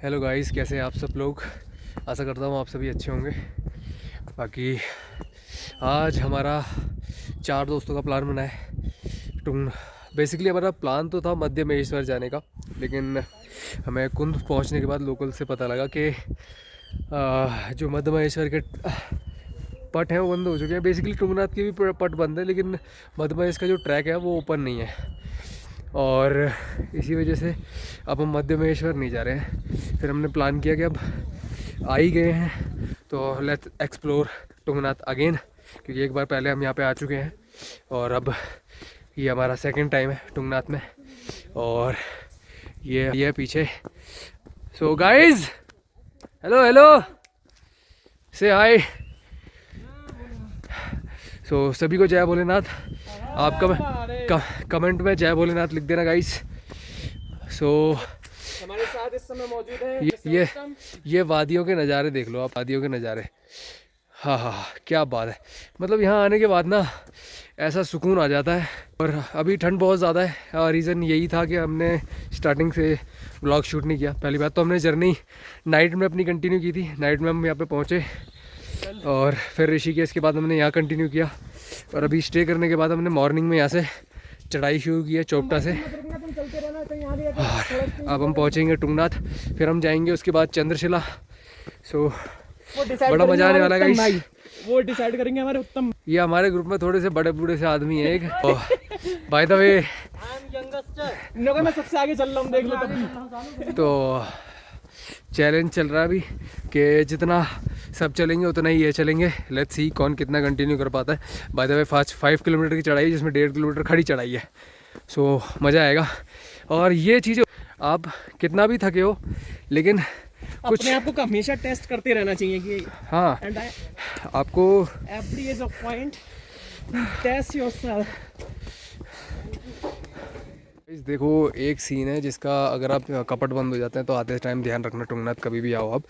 Hello guys, कैसे हैं आप सब लोग। आशा करता हूँ आप सभी अच्छे होंगे। बाकी आज हमारा 4 दोस्तों का प्लान बना है टुंग। बेसिकली हमारा प्लान तो था मध्य महेश्वर जाने का, लेकिन हमें कुंद पहुंचने के बाद लोकल से पता लगा कि जो मध्य महेश्वर के पट हैं वो बंद हो चुके हैं। बेसिकली टुंगनाथ के भी पट बंद है, लेकिन मध्य महेश का जो ट्रैक है वो ओपन नहीं है, और इसी वजह से अब हम मध्य महेश्वर नहीं जा रहे हैं। फिर हमने प्लान किया कि अब आ ही गए हैं तो लेट्स एक्सप्लोर टुंगनाथ अगेन, क्योंकि एक बार पहले हम यहाँ पे आ चुके हैं और अब ये हमारा सेकंड टाइम है टुंगनाथ में। और ये पीछे। सो गाइज, हेलो हेलो, से हाय। सो सभी को जय भोलेनाथ। आप कमेंट में जय भोलेनाथ लिख देना गाइस। सो हमारे साथ इस समय मौजूद है ये वादियों के नज़ारे देख लो आप, वादियों के नज़ारे। हाँ हाँ हाँ, क्या बात है। मतलब यहाँ आने के बाद ना ऐसा सुकून आ जाता है। और अभी ठंड बहुत ज़्यादा है, और रीज़न यही था कि हमने स्टार्टिंग से व्लॉग शूट नहीं किया। पहली बात तो हमने जर्नी नाइट में अपनी कंटिन्यू की थी। नाइट में हम यहाँ पे पहुँचे और फिर ऋषिकेश के बाद हमने यहाँ कंटिन्यू किया, और अभी स्टे करने के बाद हमने मॉर्निंग में यहाँ से चढ़ाई शुरू की है चौपटा से। और अब हम पहुँचेंगे टुंगनाथ, फिर हम जाएंगे उसके बाद चंद्रशिला। सो बड़ा मजा आने वाला है गाइस। वो डिसाइड करेंगे हमारे उत्तम। ये हमारे ग्रुप में थोड़े से बड़े बूढ़े से आदमी है एक। बाय द वे मैं सबसे आगे चल रहा हूँ, देख लो तभी। तो चैलेंज चल रहा है अभी कि जितना सब चलेंगे उतना ही ये चलेंगे। लेट्स सी कौन कितना कंटिन्यू कर पाता है। बाय द वे 5 किलोमीटर की चढ़ाई है, जिसमें 1.5 किलोमीटर खड़ी चढ़ाई है। सो मज़ा आएगा। और ये चीज़, आप कितना भी थके हो लेकिन कुछ अपने आप को हमेशा टेस्ट करते रहना चाहिए कि हाँ, आपको every is a point test yourself। देखो, एक सीन है जिसका अगर आप कपट बंद हो जाते हैं तो आते टाइम ध्यान रखना। टुंगनाथ कभी भी आओ आप।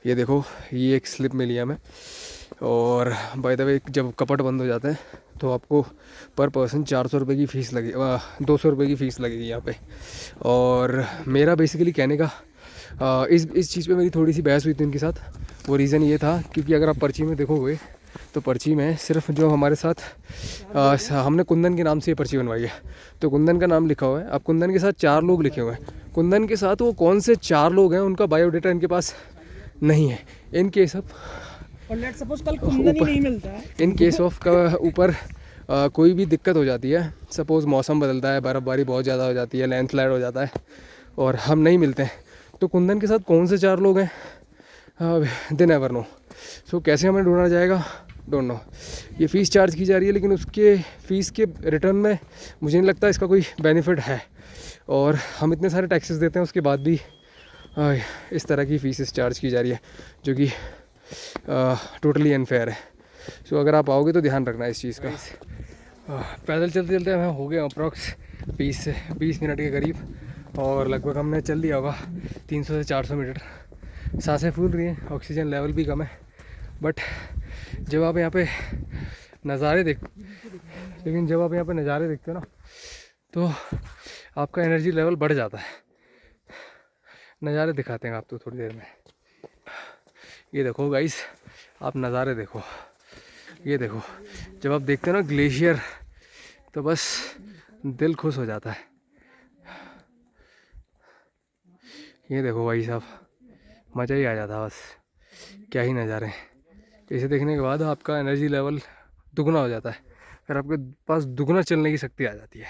ये देखो, ये एक स्लिप मिली है हमें। और बाय द वे जब कपट बंद हो जाते हैं तो आपको पर पर्सन 400 रुपये की फ़ीस लगी, 200 रुपये की फ़ीस लगेगी यहाँ पे। और मेरा बेसिकली कहने का इस चीज़ पे मेरी थोड़ी सी बहस हुई थी उनके साथ। वो रीज़न ये था क्योंकि अगर आप पर्ची में देखोगे तो पर्ची में सिर्फ जो हमारे साथ हमने कुंदन के नाम से ये पर्ची बनवाई है, तो कुंदन का नाम लिखा हुआ है। अब कुंदन के साथ 4 लोग लिखे हुए हैं। कुंदन के साथ वो कौन से 4 लोग हैं उनका बायोडाटा इनके पास नहीं है। इन केस ऑफ और लेट्स सपोज कल कुंदन ही नहीं मिलता है, इन केस ऑफ का ऊपर कोई भी दिक्कत हो जाती है, सपोज़ मौसम बदलता है, बर्फ़बारी बहुत ज़्यादा हो जाती है, लैंडस्लाइड हो जाता है और हम नहीं मिलते हैं, तो कुंदन के साथ कौन से 4 लोग हैं दे नेवर नो। सो कैसे हमें ढूंढना जाएगा, डोंट नो। ये फ़ीस चार्ज की जा रही है, लेकिन उसके फ़ीस के रिटर्न में मुझे नहीं लगता इसका कोई बेनिफिट है। और हम इतने सारे टैक्सेस देते हैं, उसके बाद भी इस तरह की फ़ीस चार्ज की जा रही है, जो कि टोटली अनफेयर है। सो अगर आप आओगे तो ध्यान रखना इस चीज़ का। पैदल चलते चलते हमें हो गया अप्रॉक्स 20 मिनट के करीब, और लगभग हमने चल लिया होगा 300 से 400 मीटर। सांसें फूल रही हैं, ऑक्सीजन लेवल भी कम है, बट जब आप यहाँ पे नज़ारे देखते हो ना, तो आपका एनर्जी लेवल बढ़ जाता है। नज़ारे दिखाते हैं आपको थोड़ी देर में। ये देखो गाइस, आप नज़ारे देखो। ये देखो, जब आप देखते हो ना ग्लेशियर, तो बस दिल खुश हो जाता है। ये देखो भाई साहब, मज़ा ही आ जाता, बस क्या ही नज़ारे हैं। इसे देखने के बाद आपका एनर्जी लेवल दुगना हो जाता है, फिर आपके पास दुगना चलने की शक्ति आ जाती है।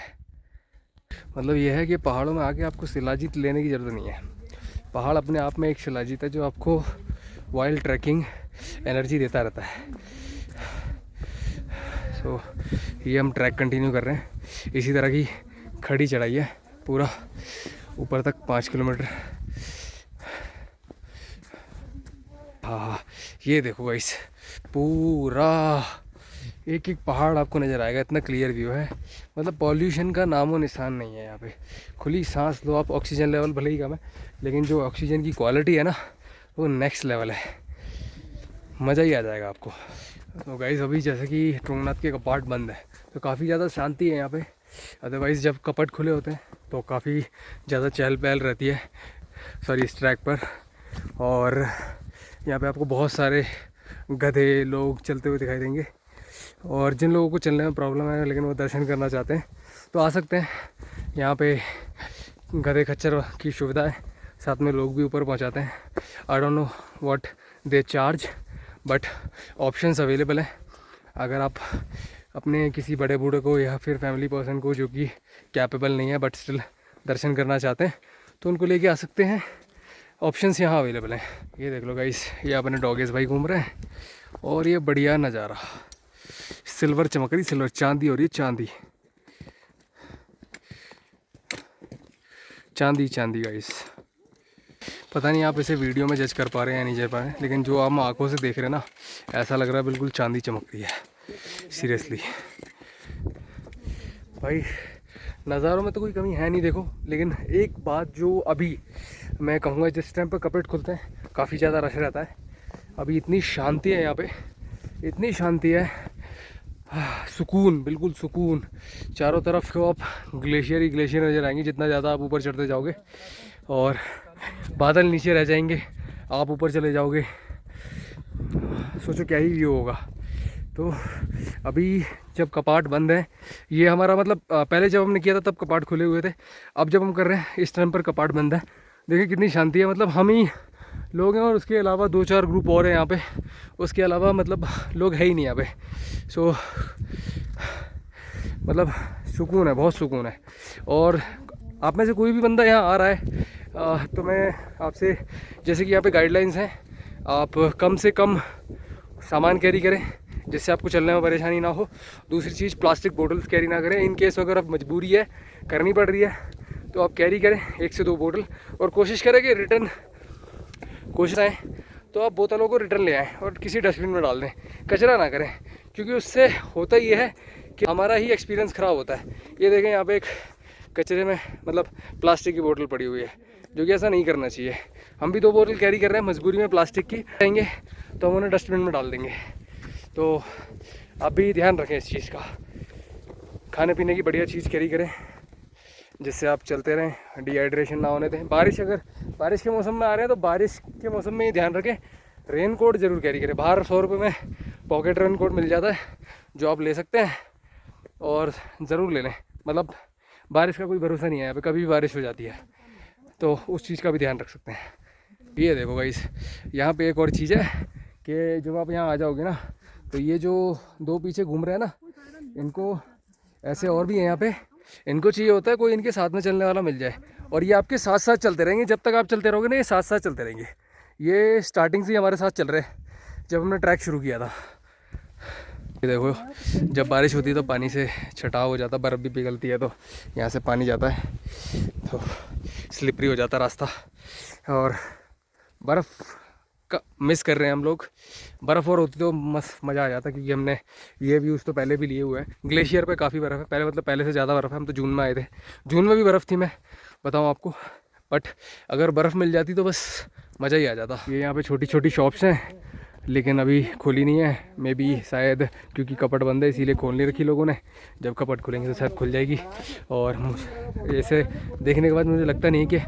मतलब ये है कि पहाड़ों में आके आपको शिलाजीत लेने की ज़रूरत नहीं है। पहाड़ अपने आप में एक शिलाजीत है जो आपको वाइल्ड ट्रैकिंग एनर्जी देता रहता है। सो ये हम ट्रैक कंटिन्यू कर रहे हैं। इसी तरह की खड़ी चढ़ाई है पूरा ऊपर तक 5 किलोमीटर। हाँ, ये देखो गाइस, पूरा एक एक पहाड़ आपको नज़र आएगा। इतना क्लियर व्यू है, मतलब पॉल्यूशन का नामो निशान नहीं है यहाँ पे। खुली सांस लो आप। ऑक्सीजन लेवल भले ही कम है, लेकिन जो ऑक्सीजन की क्वालिटी है ना, वो नेक्स्ट लेवल है। मज़ा ही आ जाएगा आपको। तो गाइस, अभी जैसे कि टुंगनाथ के कपाट बंद है तो काफ़ी ज़्यादा शांति है यहाँ पे। अदरवाइज़ जब कपट खुले होते हैं तो काफ़ी ज़्यादा चहल पहल रहती है, सॉरी, इस ट्रैक पर। और यहाँ पे आपको बहुत सारे गधे लोग चलते हुए दिखाई देंगे। और जिन लोगों को चलने में प्रॉब्लम है लेकिन वो दर्शन करना चाहते हैं तो आ सकते हैं। यहाँ पे गधे खच्चर की सुविधा है, साथ में लोग भी ऊपर पहुँचाते हैं। I don't know what they charge, but options available हैं। अगर आप अपने किसी बड़े बूढ़े को या फिर फैमिली पर्सन को जो कि कैपेबल नहीं है बट स्टिल दर्शन करना चाहते हैं तो उनको लेके आ सकते हैं। ऑप्शंस यहाँ अवेलेबल हैं। ये देख लो गाइस, ये अपने डॉगेज भाई घूम रहे हैं और ये बढ़िया नज़ारा, सिल्वर चमक रही, सिल्वर चांदी हो रही है, चांदी चांदी चांदी गाइस। पता नहीं आप इसे वीडियो में जज कर पा रहे हैं या नहीं जज पा रहे हैं, लेकिन जो आप आंखों से देख रहे हैं ना, ऐसा लग रहा है बिल्कुल चांदी चमक रही है सीरियसली भाई। नज़ारों में तो कोई कमी है नहीं देखो, लेकिन एक बात जो अभी मैं कहूँगा, जिस टाइम पर कपड़े खुलते हैं काफ़ी ज़्यादा रश रहता है। अभी इतनी शांति है यहाँ पे, इतनी शांति है, सुकून, बिल्कुल सुकून। चारों तरफ को आप ग्लेशियर ही ग्लेशियर नज़र आएंगे जितना ज़्यादा आप ऊपर चढ़ते जाओगे, और बादल नीचे रह जाएंगे, आप ऊपर चले जाओगे। सोचो क्या ही व्यू होगा। तो अभी जब कपाट बंद है, ये हमारा मतलब पहले जब हमने किया था तब कपाट खुले हुए थे, अब जब हम कर रहे हैं इस टाइम पर कपाट बंद है। देखिए कितनी शांति है, मतलब हम ही लोग हैं और उसके अलावा 2-4 ग्रुप और हैं यहाँ पे, उसके अलावा मतलब लोग है ही नहीं यहाँ पे। सो मतलब सुकून है, बहुत सुकून है। और आप में से कोई भी बंदा यहाँ आ रहा है तो मैं आपसे, जैसे कि यहाँ पे गाइडलाइंस हैं, आप कम से कम सामान कैरी करें जिससे आपको चलने में परेशानी ना हो। दूसरी चीज़, प्लास्टिक बोतल्स कैरी ना करें। इन केस अगर आप मजबूरी है, करनी पड़ रही है, तो आप कैरी करें 1 से 2 बोतल, और कोशिश करें कि रिटर्न कोशिश आए तो आप बोतलों को रिटर्न ले आएँ और किसी डस्टबिन में डाल दें, कचरा ना करें, क्योंकि उससे होता ये है कि हमारा ही एक्सपीरियंस ख़राब होता है। ये देखें यहाँ पे एक कचरे में मतलब प्लास्टिक की बोतल पड़ी हुई है, जो कि ऐसा नहीं करना चाहिए। हम भी 2 बोतल कैरी कर रहे हैं मजबूरी में, प्लास्टिक की आएंगे तो हम उन्हें डस्टबिन में डाल देंगे। तो आप भी ध्यान रखें इस चीज़ का। खाने पीने की बढ़िया चीज़ कैरी करें जिससे आप चलते रहें, डिहाइड्रेशन ना होने दें। अगर बारिश के मौसम में आ रहे हैं तो बारिश के मौसम में ही ध्यान रखें, रेन कोट ज़रूर कैरी करें। बाहर 100 रुपये में पॉकेट रेन कोट मिल जाता है जो आप ले सकते हैं, और ज़रूर ले लें। मतलब बारिश का कोई भरोसा नहीं है, यहाँ पे कभी भी बारिश हो जाती है, तो उस चीज़ का भी ध्यान रख सकते हैं। ये देखो गाइस, यहाँ पे एक और चीज़ है कि जब आप यहाँ आ जाओगे ना, तो ये जो 2 पीछे घूम रहे हैं ना, इनको ऐसे और भी है यहाँ पे, इनको चाहिए होता है कोई इनके साथ में चलने वाला मिल जाए, और ये आपके साथ साथ चलते रहेंगे। जब तक आप चलते रहोगे ना, ये साथ साथ चलते रहेंगे। ये स्टार्टिंग से ही हमारे साथ चल रहे हैं जब हमने ट्रैक शुरू किया था। ये देखो, जब बारिश होती है तो पानी से छटाव हो जाता, बर्फ़ भी पिघलती है, तो यहाँ से पानी जाता है तो स्लिपरी हो जाता रास्ता, और बर्फ़ का मिस कर रहे हैं हम लोग। बर्फ़ और होती तो मस्त मज़ा आ जाता, क्योंकि हमने ये व्यूज़ तो पहले भी लिए हुए हैं। ग्लेशियर पे काफ़ी बर्फ़ है, पहले से ज़्यादा बर्फ़ है। हम तो जून में आए थे, जून में भी बर्फ़ थी, मैं बताऊँ आपको। बट अगर बर्फ़ मिल जाती तो बस मज़ा ही आ जाता। ये यहाँ पे छोटी छोटी शॉप्स हैं, लेकिन अभी खुली नहीं है। मे बी शायद क्योंकि कपट बंद है इसीलिए खोल नहीं रखी लोगों ने। जब कपट खुलेंगे तो शायद खुल जाएगी। और ऐसे देखने के बाद मुझे लगता नहीं कि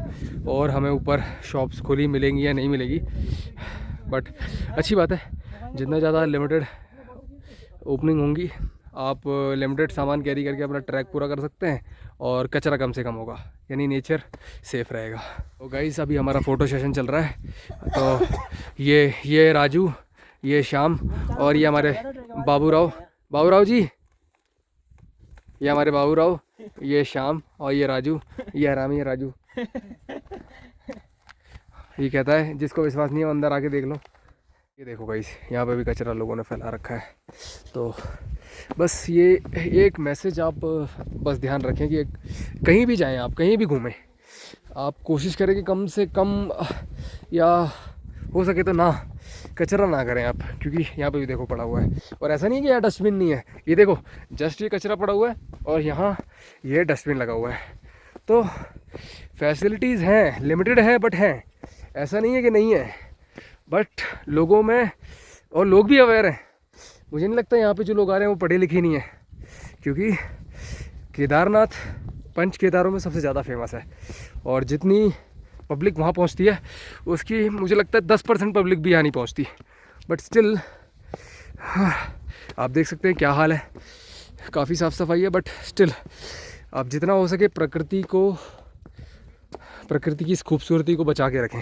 और हमें ऊपर शॉप्स खुली मिलेंगी या नहीं मिलेगी, बट अच्छी बात है। जितना ज़्यादा लिमिटेड ओपनिंग होंगी, आप लिमिटेड सामान कैरी करके अपना ट्रैक पूरा कर सकते हैं, और कचरा कम से कम होगा, यानी नेचर सेफ रहेगा। तो गाइस, अभी हमारा फ़ोटो सेशन चल रहा है। तो ये राजू, ये श्याम, और ये हमारे बाबूराव जी, ये हमारे बाबूराव, ये श्याम, और ये राजू, ये हरामी है राजू। ये कहता है जिसको विश्वास नहीं है अंदर आके देख लो। ये देखो गाइस, यहाँ पे भी कचरा लोगों ने फैला रखा है। तो बस ये एक मैसेज आप बस ध्यान रखें कि कहीं भी जाएं, आप कहीं भी घूमें, आप कोशिश करें कि कम से कम या हो सके तो ना कचरा ना करें आप, क्योंकि यहाँ पे भी देखो पड़ा हुआ है। और ऐसा नहीं है कि यहाँ डस्टबिन नहीं है, ये देखो जस्ट ये कचरा पड़ा हुआ है और यहाँ ये डस्टबिन लगा हुआ है। तो फैसिलिटीज़ हैं, लिमिटेड है बट हैं, ऐसा नहीं है कि नहीं है। बट लोगों में, और लोग भी अवेयर हैं। मुझे नहीं लगता यहाँ पे जो लोग आ रहे हैं वो पढ़े लिखे नहीं हैं, क्योंकि केदारनाथ पंच केदारों में सबसे ज़्यादा फेमस है, और जितनी पब्लिक वहाँ पहुँचती है उसकी मुझे लगता है 10% पब्लिक भी यहाँ नहीं पहुँचती, बट स्टिल आप देख सकते हैं क्या हाल है। काफ़ी साफ़ सफाई है, बट स्टिल आप जितना हो सके प्रकृति की इस खूबसूरती को बचा के रखें।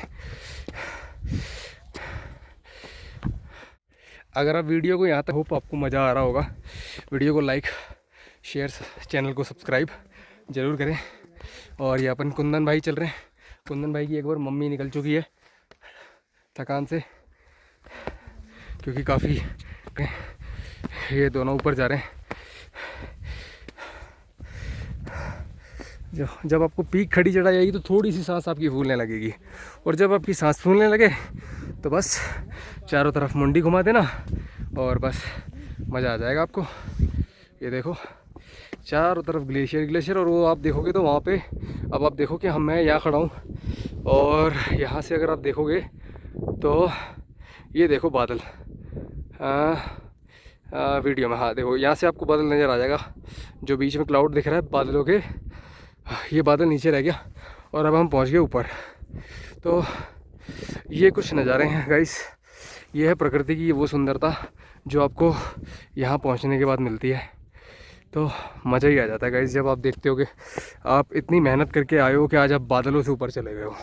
अगर आप वीडियो को यहाँ तक, होप आपको मज़ा आ रहा होगा। वीडियो को लाइक, शेयर, चैनल को सब्सक्राइब ज़रूर करें। और ये अपन कुंदन भाई चल रहे हैं। कुंदन भाई की एक बार मम्मी निकल चुकी है थकान से, क्योंकि काफ़ी ये दोनों ऊपर जा रहे हैं। जब आपको पीक खड़ी चढ़ाई आएगी तो थोड़ी सी सांस आपकी फूलने लगेगी, और जब आपकी सांस फूलने लगे तो बस चारों तरफ मुंडी घुमा देना और बस मज़ा आ जाएगा आपको। ये देखो चारों तरफ ग्लेशियर, और वो आप देखोगे तो वहाँ पे, अब आप देखो कि मैं यहाँ खड़ा हूँ और यहाँ से अगर आप देखोगे तो ये देखो बादल, वीडियो में, हाँ देखो यहाँ से आपको बादल नज़र आ जाएगा। जो बीच में क्लाउड दिख रहा है बादलों के, ये बादल नीचे रह गया और अब हम पहुँच गए ऊपर। तो ये कुछ नज़ारे हैं गाइस, ये है प्रकृति की वो सुंदरता जो आपको यहाँ पहुँचने के बाद मिलती है। तो मज़ा ही आ जाता है गाइस जब आप देखते हो कि आप इतनी मेहनत करके आए हो कि आज आप बादलों से ऊपर चले गए हो,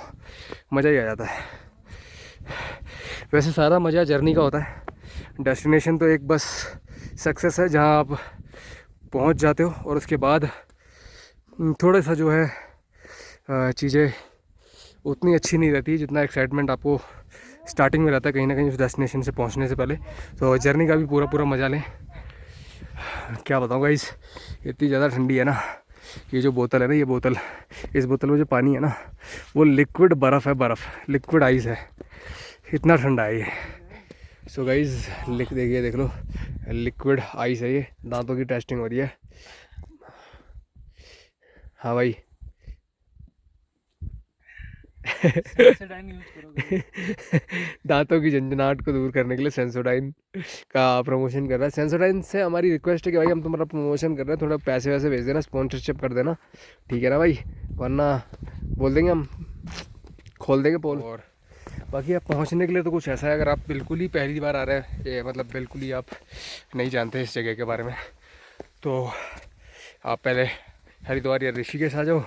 मज़ा ही आ जाता है। वैसे सारा मज़ा जर्नी का होता है, डेस्टिनेशन तो एक बस सक्सेस है जहाँ आप पहुँच जाते हो, और उसके बाद थोड़ा सा जो है चीज़ें उतनी अच्छी नहीं रहती जितना एक्साइटमेंट आपको स्टार्टिंग में रहता है कहीं ना कहीं उस डेस्टिनेशन से पहुंचने से पहले। तो जर्नी का भी पूरा मज़ा लें। क्या बताऊँ गाइस, इतनी ज़्यादा ठंडी है ना, ये जो बोतल है ना, इस बोतल में जो पानी है ना वो लिक्विड बर्फ़ है, लिक्विड आइस है, इतना ठंडा है ये। सो गाइस देखिए, देख लो लिक्विड आइस है ये। दांतों की टेस्टिंग हो रही है। हाँ भाई दांतों की झंझनाहट को दूर करने के लिए सेंसोडाइन का प्रमोशन कर रहा है। सेंसोडाइन से हमारी रिक्वेस्ट है कि भाई हम तुम्हारा प्रमोशन कर रहे हैं, थोड़ा पैसे वैसे भेज देना, स्पॉन्सरशिप कर देना, ठीक है ना भाई, वरना बोल देंगे हम, खोल देंगे पोल। और बाकी आप पहुंचने के लिए तो कुछ ऐसा है, अगर आप बिल्कुल ही पहली बार आ रहे हैं, ये मतलब बिल्कुल ही आप नहीं जानते इस जगह के बारे में, तो आप पहले हरिद्वार या ऋषिकेश आ जाओ,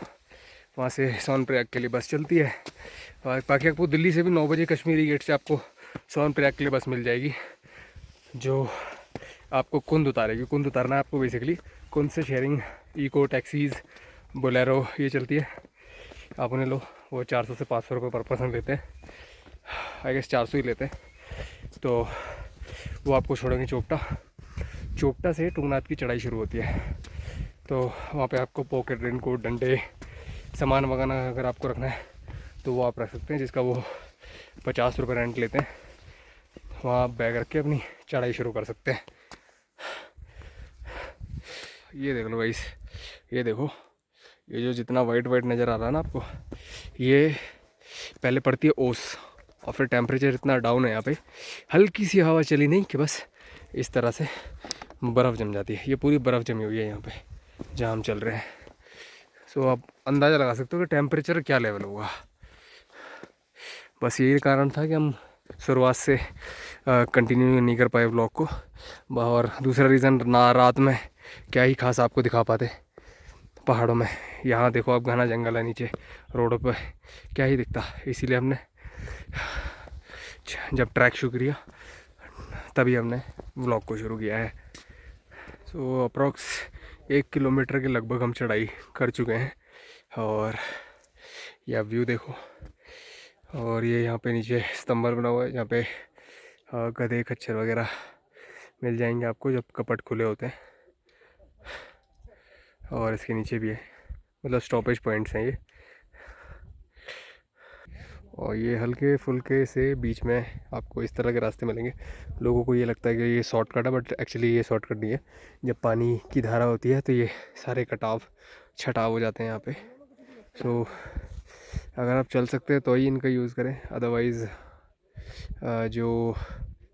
वहाँ से सोनप्रयाग के लिए बस चलती है। और बाकी आपको दिल्ली से भी 9 बजे कश्मीरी गेट से आपको सोनप्रयाग के लिए बस मिल जाएगी, जो आपको कुंद उतारेगी। कुंद उतारना है आपको बेसिकली। कुंद से शेयरिंग, इको टैक्सीज़, बोलेरो ये चलती है। आप उन्हें लो, वो 400 से 500 रुपये पर पर्सन लेते हैं, आई गेस 400 ही लेते हैं। तो वो आपको छोड़ेंगे चोपटा से टुंगनाथ की चढ़ाई शुरू होती है। तो वहाँ पे आपको पॉकेट, रेनकोट, डंडे, सामान वगैरह अगर आपको रखना है तो वो आप रख सकते हैं, जिसका वो 50 रुपये रेंट लेते हैं। वहाँ आप बैग रख के अपनी चढ़ाई शुरू कर सकते हैं। ये देख लो गाइस, ये देखो, ये जो जितना वाइट नज़र आ रहा है ना आपको, ये पहले पड़ती है ओस, और फिर टेम्परेचर इतना डाउन है यहाँ पे, हल्की सी हवा चली नहीं कि बस इस तरह से बर्फ़ जम जाती है। ये पूरी बर्फ़ जमी हुई है यहाँ पे जहाँ हम चल रहे हैं। सो आप अंदाज़ा लगा सकते हो कि टेम्परेचर क्या लेवल होगा। बस यही कारण था कि हम शुरुआत से कंटिन्यू नहीं कर पाए ब्लॉग को। और दूसरा रीज़न, ना रात में क्या ही खास आपको दिखा पाते पहाड़ों में। यहाँ देखो आप, घना जंगल है नीचे, रोडों पे क्या ही दिखता। इसीलिए हमने जब ट्रैक शुरू किया तभी हमने ब्लॉग को शुरू किया है। सो अप्रॉक्स 1 किलोमीटर के लगभग हम चढ़ाई कर चुके हैं। और यह व्यू देखो, और ये यहाँ पे नीचे स्तंभ बना हुआ है, जहाँ पे गधे, खच्चर वगैरह मिल जाएंगे आपको जब कपट खुले होते हैं। और इसके नीचे भी है, मतलब स्टॉपेज पॉइंट्स हैं ये। और ये हल्के फुल्के से बीच में आपको इस तरह के रास्ते मिलेंगे। लोगों को ये लगता है कि ये शॉर्टकट है, बट एक्चुअली ये शॉर्टकट नहीं है। जब पानी की धारा होती है तो ये सारे छटाव हो जाते हैं यहाँ पे। सो अगर आप चल सकते हैं तो ही इनका यूज़ करें, अदरवाइज़ जो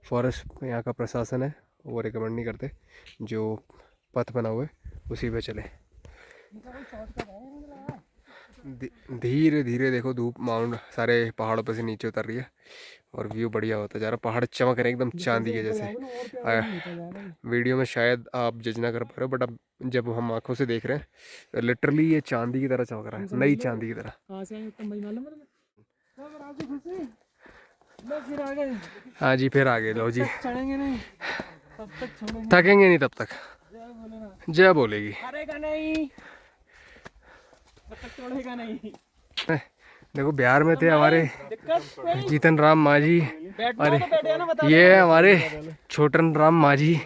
फॉरेस्ट यहाँ का प्रशासन है वो रिकमेंड नहीं करते। जो पथ बना हुआ है उसी पे चले। धीरे धीरे देखो धूप माउंट सारे पहाड़ों पर से नीचे उतर रही है और व्यू बढ़िया होता जा रहा। पहाड़ चमक रहे हैं एकदम चांदी के जैसे। वीडियो में शायद आप जज ना कर पा रहे हो, बट अब जब हम आंखों से देख रहे हैं तो लिटरली ये चांदी की तरह चमक रहा है, नई चांदी की तरह। हाँ जी, फिर आगे लो जी। चढ़ेंगे नहीं तब तक छोड़ेंगे, थकेंगे नहीं तब तक। जय बोलेगी। हारेगा नहीं तब तक छोड़ेगा नहीं। देखो बिहार में थे हमारे दिक्कत जीतन राम मांझी, बैठना अरे तो बैठे ना, बता ये हमारे छोटन राम मांझी।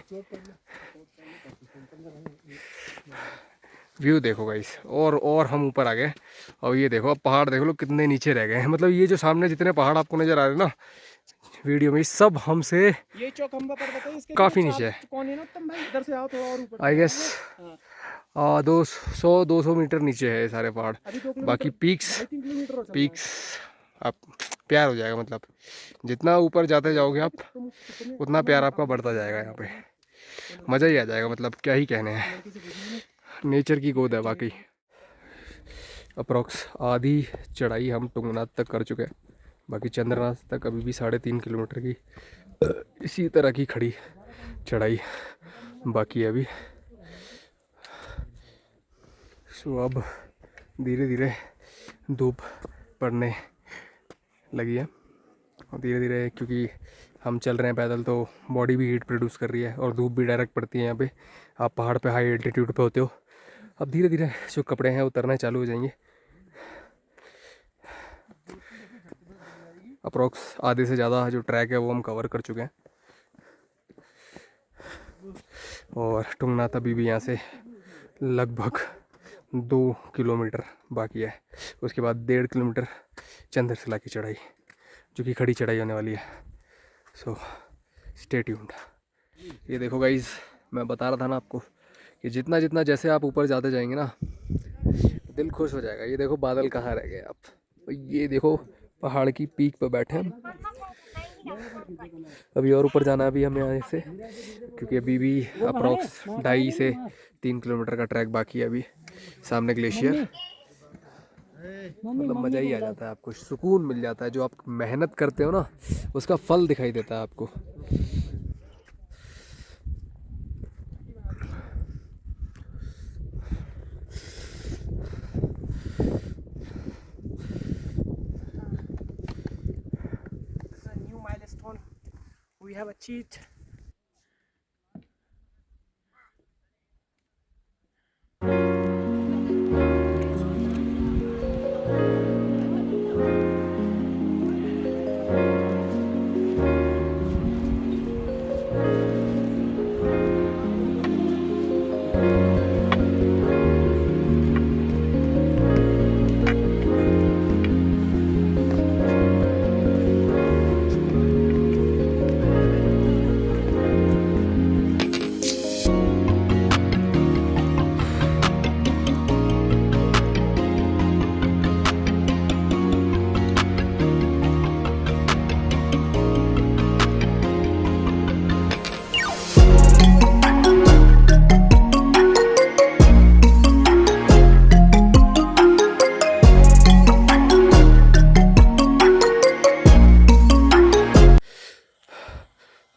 व्यू देखो गाइस, और हम ऊपर आ गए। और ये देखो अब पहाड़ देख लो कितने नीचे रह गए हैं। मतलब ये जो सामने जितने पहाड़ आपको नजर आ रहे हैं ना वीडियो में, सब हमसे ये चौकम्बा पर बताइए, इसके काफी नीचे है। कौन है ना तुम भाई, इधर से आओ थोड़ा और ऊपर। आई गेस 200 मीटर नीचे है ये सारे पहाड़। अभी 2 किलोमीटर, बाकी पीक्स 3 किलोमीटर हो पीक्स आप प्यार हो जाएगा। मतलब जितना ऊपर जाते जाओगे आप उतना प्यार आपका बढ़ता जाएगा। यहाँ पे मज़ा ही आ जाएगा। मतलब क्या ही कहने हैं, नेचर की गोद है बाकी। अप्रोक्स आधी चढ़ाई हम टुंगनाथ तक कर चुके हैं। बाकी चंद्रनाथ तक अभी भी 3.5 किलोमीटर की इसी तरह की खड़ी चढ़ाई बाकी है अभी। सो अब धीरे धीरे धूप पड़ने लगी है और धीरे धीरे क्योंकि हम चल रहे हैं पैदल तो बॉडी भी हीट प्रोड्यूस कर रही है और धूप भी डायरेक्ट पड़ती है यहाँ पे। आप पहाड़ पे हाई एल्टीट्यूड पे होते हो। अब धीरे धीरे जो कपड़े हैं उतरना चालू हो जाएंगे। अप्रोक्स आधे से ज़्यादा जो ट्रैक है वो हम कवर कर चुके हैं और टुंगनाथ अभी भी यहाँ से लगभग 2 किलोमीटर बाकी है। उसके बाद 1.5 किलोमीटर चंद्रशिला की चढ़ाई जो कि खड़ी चढ़ाई होने वाली है। So stay tuned. ये देखो गाइज, मैं बता रहा था ना आपको कि जितना जितना जैसे आप ऊपर जाते जाएंगे ना दिल खुश हो जाएगा। ये देखो बादल कहाँ रह गए आप। ये देखो पहाड़ की पीक पर बैठे हैं। अभी और ऊपर जाना है अभी हमें यहाँ से, क्योंकि अभी भी अप्रोक्स 2.5 से 3 किलोमीटर का ट्रैक बाकी है। अभी सामने ग्लेशियर, मतलब मज़ा ही आ जाता है। आपको सुकून मिल जाता है। जो आप मेहनत करते हो ना उसका फल दिखाई देता है आपको। New milestone we have achieved.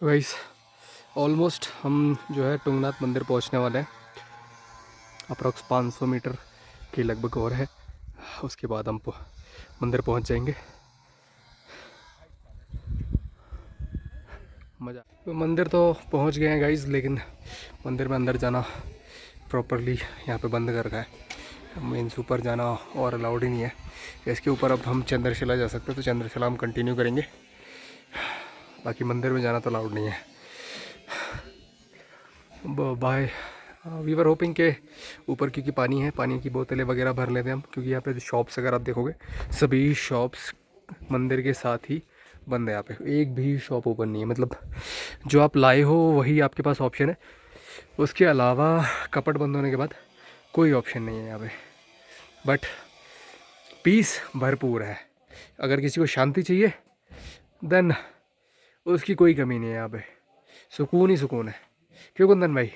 Guys almost हम जो है टुंगनाथ मंदिर पहुंचने वाले हैं। अप्रॉक्स 500 मीटर के लगभग और है, उसके बाद हम मंदिर पहुंच जाएंगे। मज़ा। तो मंदिर तो पहुंच गए हैं गाइस, लेकिन मंदिर में अंदर जाना प्रॉपरली यहाँ पे बंद कर रखा है। मीन्स ऊपर जाना और अलाउड ही नहीं है। इसके ऊपर अब हम चंद्रशिला जा सकते हैं, तो चंद्रशिला हम कंटिन्यू करेंगे। बाकी मंदिर में जाना तो अलाउड नहीं है। बाय। वी वर होपिंग के ऊपर, क्योंकि पानी है, पानी की बोतलें वगैरह भर लेते हैं हम, क्योंकि यहाँ पे शॉप्स अगर आप देखोगे सभी शॉप्स मंदिर के साथ ही बंद है। यहाँ पे एक भी शॉप ओपन नहीं है। मतलब जो आप लाए हो वही आपके पास ऑप्शन है, उसके अलावा कपट बंद होने के बाद कोई ऑप्शन नहीं है यहाँ पे। बट पीस भरपूर है। अगर किसी को शांति चाहिए देन उसकी कोई कमी नहीं है यहाँ पे। सुकून ही सुकून है। क्यों कुंदन भाई?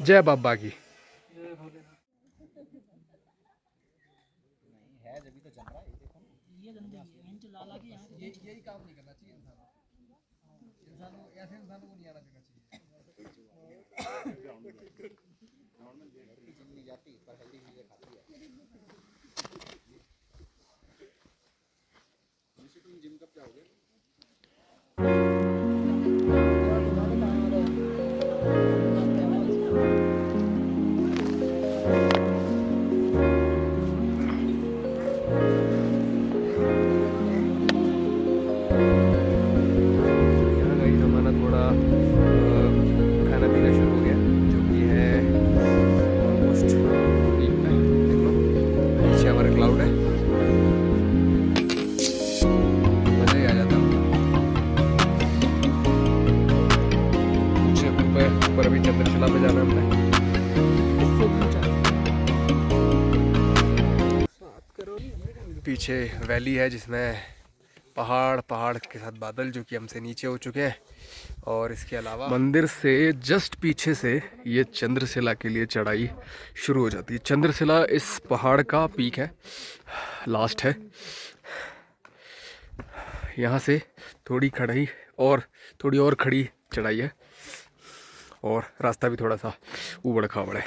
जय बाबा की। यही काम नहीं करना चाहिए इंसान को, ऐसे इंसानों को नहीं आना चाहिए। जिम कब जाओगे? खाना पीना शुरू हो गया, जो कि है ऑलमोस्ट वीक में। देखो पीछे हमारा क्लाउड है, मज़ा ही आ जाता। ऊपर अभी चंद्रशिला पे जाना हमने। पीछे वैली है जिसमें पहाड़ के साथ बादल जो कि हमसे नीचे हो चुके हैं। और इसके अलावा मंदिर से जस्ट पीछे से ये चंद्रशिला के लिए चढ़ाई शुरू हो जाती है। चंद्रशिला इस पहाड़ का पीक है, लास्ट है। यहाँ से थोड़ी और खड़ी चढ़ाई है, और रास्ता भी थोड़ा सा ऊबड़ खाबड़ है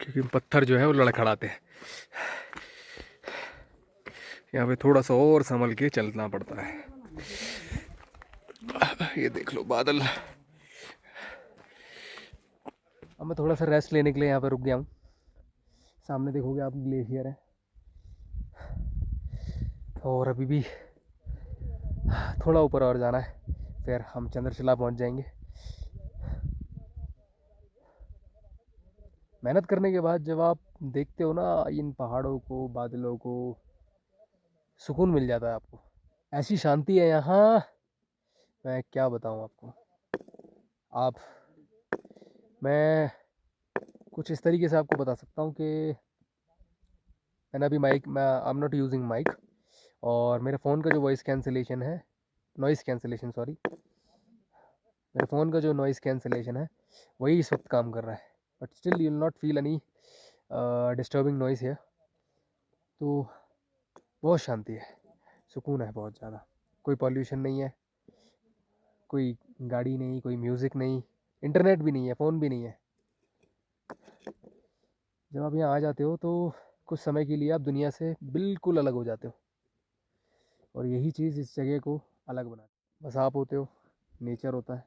क्योंकि पत्थर जो है वो लड़खड़ाते हैं। यहाँ पे थोड़ा सा और संभल के चलना पड़ता है। ये देख लो बादल। अब मैं थोड़ा सा रेस्ट लेने के लिए यहाँ पे रुक गया हूँ। सामने देखोगे आप ग्लेशियर है, और अभी भी थोड़ा ऊपर और जाना है, फिर हम चंद्रशिला पहुँच जाएंगे। मेहनत करने के बाद जब आप देखते हो ना इन पहाड़ों को, बादलों को, सुकून मिल जाता है आपको। ऐसी शांति है यहाँ, मैं क्या बताऊँ आपको। मैं कुछ इस तरीके से आपको बता सकता हूँ कि मैंने अभी I am not using mic, और मेरे फ़ोन का जो नॉइज़ कैंसिलेशन मेरे फ़ोन का जो नॉइज़ कैंसिलेशन है वही इस वक्त काम कर रहा है, but still you will not feel any disturbing noise है। तो बहुत शांति है, सुकून है बहुत ज़्यादा। कोई पॉल्यूशन नहीं है, कोई गाड़ी नहीं, कोई म्यूज़िक नहीं, इंटरनेट भी नहीं है, फ़ोन भी नहीं है। जब आप यहाँ आ जाते हो तो कुछ समय के लिए आप दुनिया से बिल्कुल अलग हो जाते हो, और यही चीज़ इस जगह को अलग बनाती है। बस आप होते हो, नेचर होता है।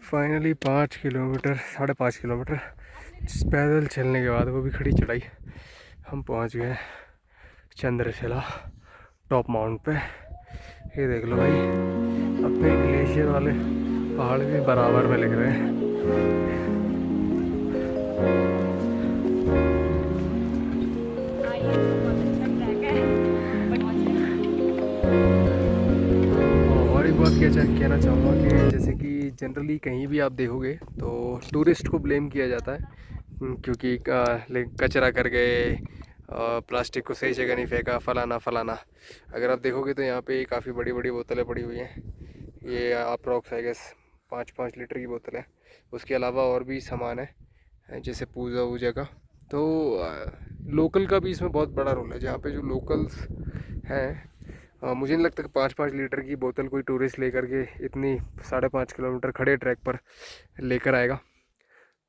फाइनली 5 किलोमीटर, 5.5 किलोमीटर पैदल चलने के बाद, वो भी खड़ी चढ़ाई, हम पहुंच गए चंद्रशिला टॉप माउंट पे। ये देख लो भाई, अपने ग्लेशियर वाले पहाड़ भी बराबर में लग रहे हैं। और एक बात कहना चाहूँगा कि जैसे कि जनरली कहीं भी आप देखोगे तो टूरिस्ट को ब्लेम किया जाता है, क्योंकि कचरा कर गए, प्लास्टिक को सही जगह नहीं फेंका, फलाना। अगर आप देखोगे तो यहाँ पे काफ़ी बड़ी बड़ी बोतलें पड़ी हुई हैं। ये अप्रॉक्स आई गेस 5-5 लीटर की बोतल है। उसके अलावा और भी सामान है जैसे पूजा वूजा का। तो लोकल का भी इसमें बहुत बड़ा रोल है। जहाँ पे जो लोकल्स हैं, मुझे नहीं लगता कि 5-5 लीटर की बोतल कोई टूरिस्ट लेकर के इतनी 5.5 किलोमीटर खड़े ट्रैक पर लेकर आएगा।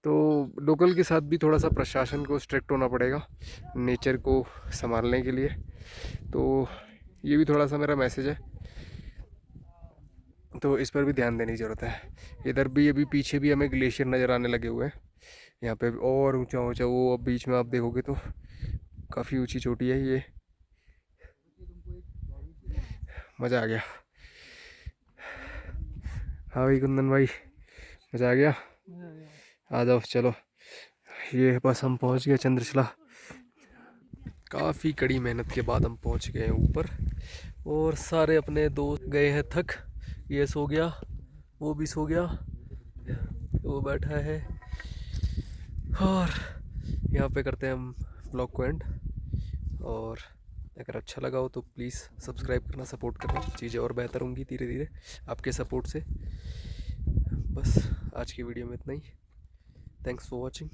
तो लोकल के साथ भी थोड़ा सा प्रशासन को स्ट्रिक्ट होना पड़ेगा नेचर को संभालने के लिए। तो ये भी थोड़ा सा मेरा मैसेज है, तो इस पर भी ध्यान देने की ज़रूरत है। इधर भी अभी पीछे भी हमें ग्लेशियर नज़र आने लगे हुए हैं। यहाँ पे और ऊंचा वो अब बीच में आप देखोगे तो काफ़ी ऊंची चोटी है ये। मज़ा आ गया। हाँ भाई कुंदन भाई, मज़ा आ गया। आ जाओ चलो, ये बस हम पहुंच गए चंद्रशिला। काफ़ी कड़ी मेहनत के बाद हम पहुंच गए हैं ऊपर, और सारे अपने दोस्त गए हैं थक। ये सो गया, वो भी सो गया, वो बैठा है और यहाँ पे करते हैं हम ब्लॉग को एंड। और अगर अच्छा लगा हो तो प्लीज़ सब्सक्राइब करना, सपोर्ट करना, चीज़ें और बेहतर होंगी धीरे धीरे आपके सपोर्ट से। बस आज की वीडियो में इतना ही। Thanks for watching.